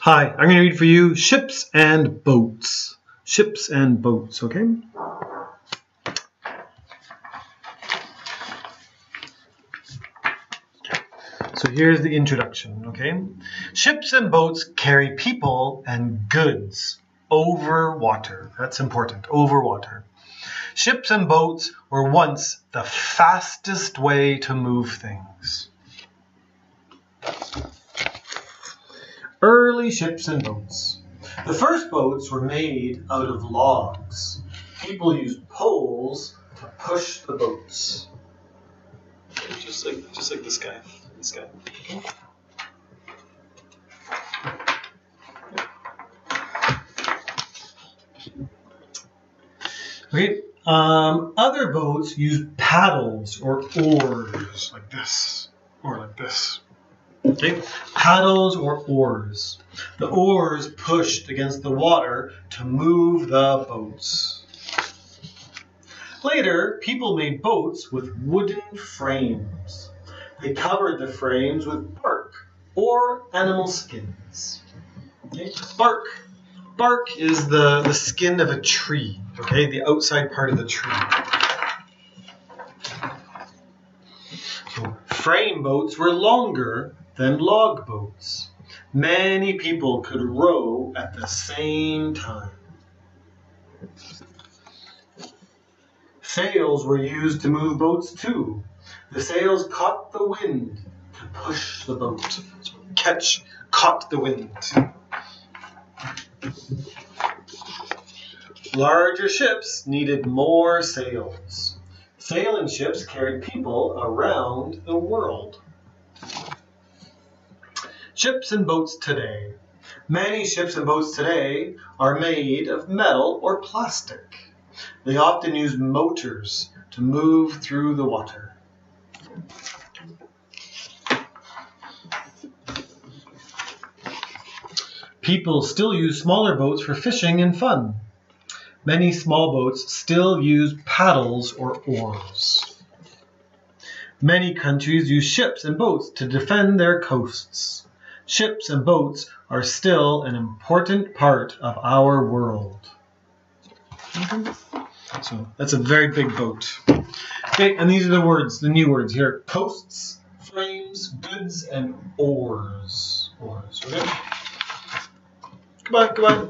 Hi, I'm going to read for you ships and boats. Ships and boats, okay? So here's the introduction, okay? Ships and boats carry people and goods over water. That's important, over water. Ships and boats were once the fastest way to move things. Early ships and boats. The first boats were made out of logs. People used poles to push the boats. Just like this guy. This guy. Okay. Other boats used paddles or oars, like this, or like this. Okay, paddles or oars. The oars pushed against the water to move the boats. Later, people made boats with wooden frames. They covered the frames with bark or animal skins. Okay? Bark is the skin of a tree, okay, the outside part of the tree. So, frame boats were longer than log boats. Many people could row at the same time. Sails were used to move boats too. The sails caught the wind to push the boat. So caught the wind. Larger ships needed more sails. Sailing ships carried people around the world. Ships and boats today. Many ships and boats today are made of metal or plastic. They often use motors to move through the water. People still use smaller boats for fishing and fun. Many small boats still use paddles or oars. Many countries use ships and boats to defend their coasts. Ships and boats are still an important part of our world. So that's a very big boat. Okay, and these are the words, the new words here. Coasts, frames, goods, and oars. Okay? Goodbye.